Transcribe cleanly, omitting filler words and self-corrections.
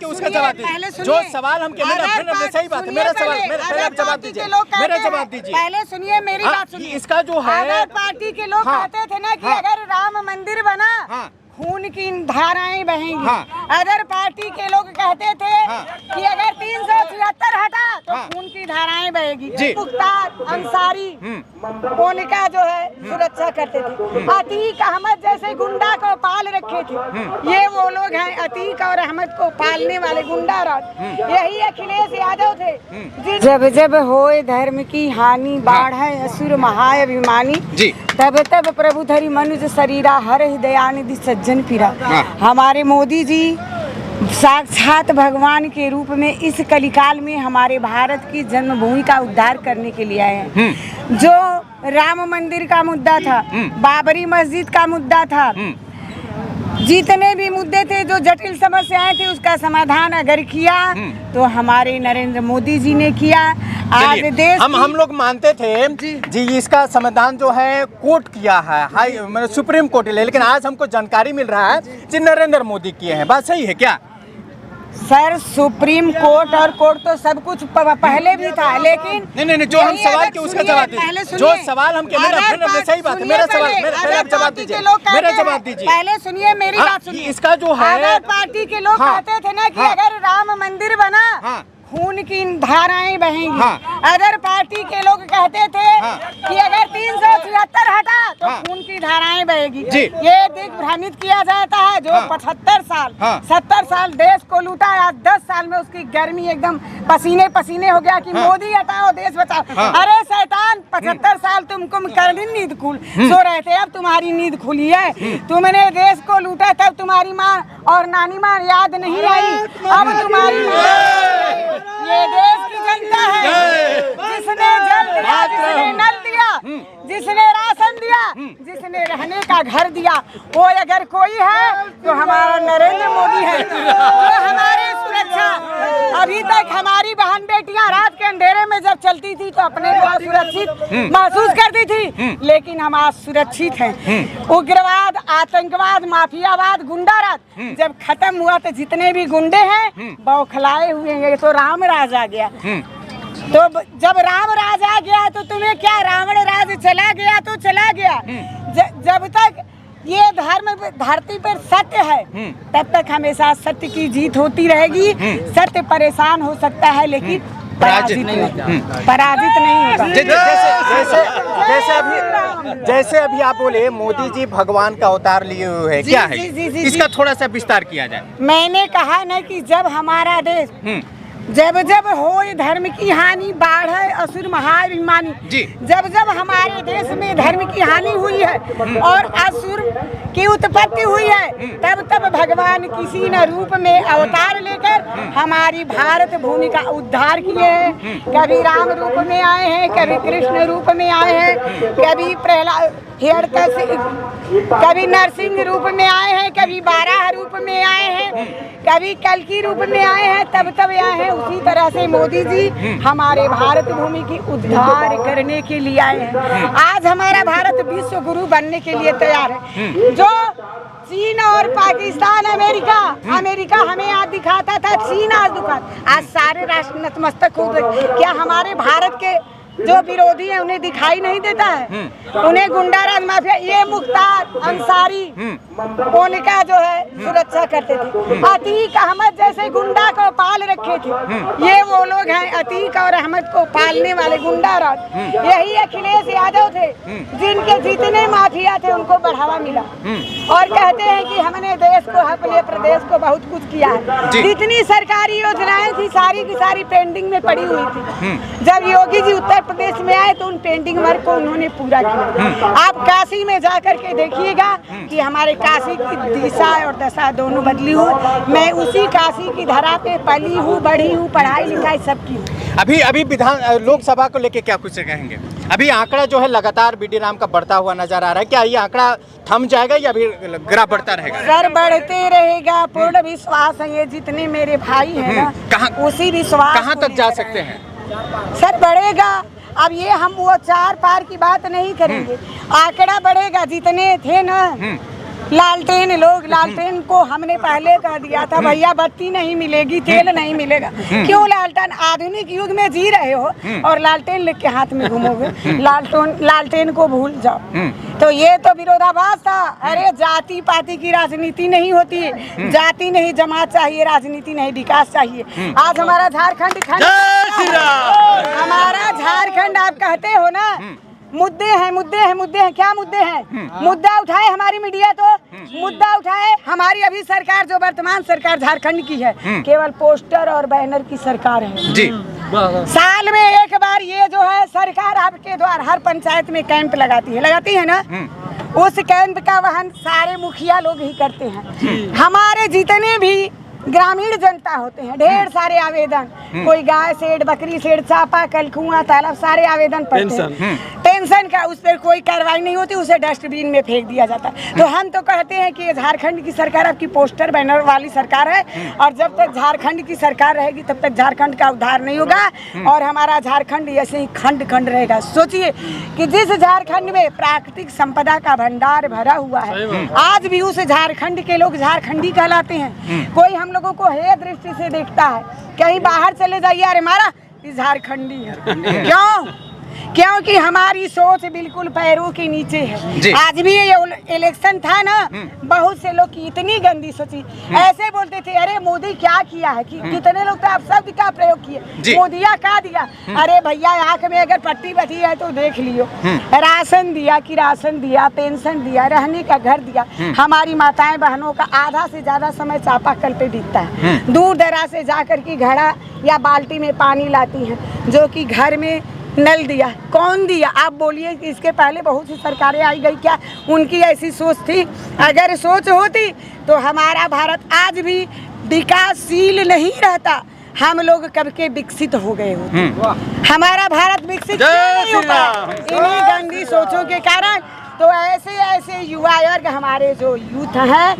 कि उसका जवाब दीजिए। जो सवाल हम सही बात है, मेरा सवाल मेरा जवाब दीजिए, मेरा जवाब दीजिए। पहले सुनिए मेरी बात सुनिए। इसका जो है अगर पार्टी के लोग कहते थे ना कि अगर राम मंदिर बना खून की धाराएं बहेंगी। अदर पार्टी के लोग कहते थे कि अगर 376 हटा तो खून की धाराएं बहेगी। मुख्तार अंसारी मोनिका जो है सुरक्षा करते थे। अतीक अहमद जैसे गुंडा को पाल रखे थे, ये वो लोग हैं अतीक और अहमद को पालने वाले गुंडा राज। यही अखिलेश यादव थे। जब जब होए धर्म की हानि बाढ़ है असुर महाअभिमानी, तब तब प्रभु धरि मनुज शरीरा हर दयानिधि सज्जन पीरा। हमारे मोदी जी साक्षात भगवान के रूप में इस कलिकाल में हमारे भारत की जन्मभूमि का उद्धार करने के लिए आए हैं। जो राम मंदिर का मुद्दा था, बाबरी मस्जिद का मुद्दा था, जितने भी मुद्दे थे जो जटिल समस्याएं थी उसका समाधान अगर किया तो हमारे नरेंद्र मोदी जी ने किया। आज देश हम लोग मानते थे जी इसका समाधान जो है कोर्ट किया है, हाई सुप्रीम कोर्ट ले, लेकिन आज हमको जानकारी मिल रहा है जी नरेंद्र मोदी किए हैं। बात सही है क्या सर? सुप्रीम कोर्ट और कोर्ट तो सब कुछ पहले भी था, लेकिन नहीं जो हम सवाल के उसका जवाब दीजिए। जो सवाल हम सही बात है, मेरा सवाल मेरा जवाब दीजिए, मेरा जवाब दीजिए। पहले सुनिए मेरी बात सुनिए। इसका जो है अगर पार्टी के लोग कहते थे ना कि अगर राम मंदिर बना खून की धाराएं बहेंगी। अदर पार्टी के लोग कहते थे कि अगर 376 हटा तो खून की धाराएं बहेगी। ये दिग्भ्रमित किया जाता है। जो 70 साल देश को लूटा, आज 10 साल में उसकी गर्मी एकदम पसीने पसीने हो गया कि मोदी हटाओ देश बचाओ। अरे शैतान, 75 साल तुमको कर दी नींद सो रहे थे, अब तुम्हारी नींद खुली है। तुमने देश को लूटा तब तुम्हारी माँ और नानी माँ याद नहीं आई, अब तुम्हारी ये देश की जनता है जिसने जल दिया, जिसने नल दिया, जिसने राशन दिया, जिसने रहने का घर दिया। वो अगर कोई है तो हमारा नरेंद्र मोदी है। तो हमारी सुरक्षा अभी तक हमारी बहन बेटियां रात के अंधेरे में जब चलती थी तो अपने को सुरक्षित महसूस करती थी, लेकिन हम आज सुरक्षित हैं। उग्रवाद, आतंकवाद, माफियावाद, गुंडाराज जब खत्म हुआ तो जितने भी गुंडे हैं बौखलाए हुए हैं। तो राम राज आ गया। तो जब राम राज आ गया तो तुम्हें क्या, रावण राज चला गया तो चला गया। जब तक ये धर्म धरती पर सत्य है तब तक हमेशा सत्य की जीत होती रहेगी। सत्य परेशान हो सकता है लेकिन पराजित नहीं होगा। जैसे अभी आप बोले मोदी जी भगवान का अवतार लिए हुए हैं, क्या है इसका थोड़ा सा विस्तार किया जाए। मैंने कहा ना कि जब हमारा देश जब जब होए धर्म की हानि बाढ़ है असुर महाअभिमानी, जब जब हमारे देश में धर्म की हानि हुई है और असुर की उत्पत्ति हुई है, तब तब भगवान किसी न रूप में अवतार लेकर हमारी भारत भूमि का उद्धार किए हैं। कभी राम रूप में आए हैं, कभी कृष्ण रूप में आए हैं, कभी प्रहलाद कभी नरसिंह रूप में आए हैं, कभी बाराह रूप में आए हैं, कभी कल्कि रूप में आए हैं, तब तब आए हैं। उसी तरह से मोदी जी हमारे भारत भूमि की उद्धार करने के लिए आए हैं। आज हमारा भारत विश्व गुरु बनने के लिए तैयार है। जो चीन और पाकिस्तान, अमेरिका हमें आज दिखाता था, चीन आज दिखाता, आज सारे राष्ट्र नतमस्तक हो गए। क्या हमारे भारत के जो विरोधी है उन्हें दिखाई नहीं देता है? उन्हें गुंडाराज माफिया, ये मुख्तार अंसारी मोनिका जो है सुरक्षा करते थे। अतीक अहमद जैसे गुंडा को पाल रखे थे, ये वो लोग हैं अतीक और अहमद को पालने वाले गुंडा राज। यही अखिलेश यादव थे जिनके जितने माफिया थे उनको बढ़ावा मिला और कहते हैं कि हमने देश को, अपने प्रदेश को बहुत कुछ किया है। जितनी सरकारी योजनाएं थी सारी की सारी पेंडिंग में पड़ी हुई थी। जब योगी जी उत्तर प्रदेश में आए तो उन पेंडिंग वर्क को उन्होंने पूरा किया। आप काशी में जाकर के देखिएगा कि हमारे काशी की दिशा और दशा दोनों बदली हुई। मैं उसी काशी की धरा पे पली हूँ, बढ़ी हूँ, पढ़ाई लिखाई सब की। अभी विधान लोकसभा को लेके क्या कुछ कहेंगे? अभी आंकड़ा जो है लगातार बीडी राम का बढ़ता हुआ नजर आ रहा है, क्या ये आंकड़ा थम जाएगा या अभी ग्राफ बढ़ता रहेगा? सर बढ़ते रहेगा, पूर्ण विश्वास है। ये जितने मेरे भाई हैं ना, उसी विश्वास कहाँ तक जा सकते हैं? सर बढ़ेगा। अब ये हम वो चार पार की बात नहीं करेंगे, आंकड़ा बढ़ेगा। जितने थे ना लालटेन को हमने पहले कह दिया था भैया बत्ती नहीं मिलेगी, तेल नहीं मिलेगा। क्यों लालटेन, आधुनिक युग में जी रहे हो और लालटेन लेके हाथ में घूमोगे? लालटेन को भूल जाओ। तो ये तो विरोधाभास था। अरे जाति पाति की राजनीति नहीं होती, जाति नहीं जमात चाहिए, राजनीति नहीं विकास चाहिए। आज हमारा झारखंड हमारा झारखंड आप कहते हो ना, मुद्दे हैं, क्या मुद्दे हैं? मुद्दा उठाए हमारी मीडिया, तो मुद्दा उठाए हमारी अभी सरकार जो वर्तमान सरकार झारखंड की है, केवल पोस्टर और बैनर की सरकार है जी। साल में एक बार ये जो है सरकार आपके द्वारा हर पंचायत में कैंप लगाती है ना, उस कैंप का वहन सारे मुखिया लोग ही करते हैं। हमारे जितने भी ग्रामीण जनता होते हैं, ढेर सारे आवेदन, कोई गाय सेड, बकरी सेड, चापा कल, कुआं, तालाब, सारे आवेदन पड़ते हैं। पेंशन का उस पर कोई कार्रवाई नहीं होती, उसे डस्टबिन में फेंक दिया जाता है। तो हम तो कहते हैं कि झारखंड की सरकार आपकी पोस्टर बैनर वाली सरकार है, और जब तक झारखंड की सरकार रहेगी तब तक झारखंड का उद्धार नहीं होगा और हमारा झारखंड ऐसे ही खंड खंड रहेगा। सोचिए कि जिस झारखंड में प्राकृतिक संपदा का भंडार भरा हुआ है, आज भी उस झारखंड के लोग झारखंडी कहलाते हैं। कोई हम लोगों को हे दृष्टि से देखता है, कहीं बाहर चले जाइए, अरे मारा झारखंडी है। क्योंकि हमारी सोच बिल्कुल पैरों के नीचे है। आज भी ये इलेक्शन था ना, बहुत से लोग की इतनी गंदी सोची, ऐसे बोलते थे अरे मोदी क्या किया है, कि कितने लोग तो आप शब्द का प्रयोग किए, मोदिया क्या दिया? अरे भैया आंख में अगर पट्टी बची है तो देख लियो, राशन दिया, किरासन दिया, पेंशन दिया, रहने का घर दिया। हमारी माताएं बहनों का आधा से ज्यादा समय चापाकल पे बीतता है, दूर दराज से जाकर की घड़ा या बाल्टी में पानी लाती है, जो कि घर में नल दिया। कौन दिया? आप बोलिए। इसके पहले बहुत सी सरकारें आई गई, क्या उनकी ऐसी सोच थी? अगर सोच होती तो हमारा भारत आज भी विकासशील नहीं रहता, हम लोग कब के विकसित हो गए होते। हमारा भारत विकसित नहीं होता इन्हीं गंदी सोचों के कारण। तो ऐसे युवा वर्ग हमारे जो यूथ हैं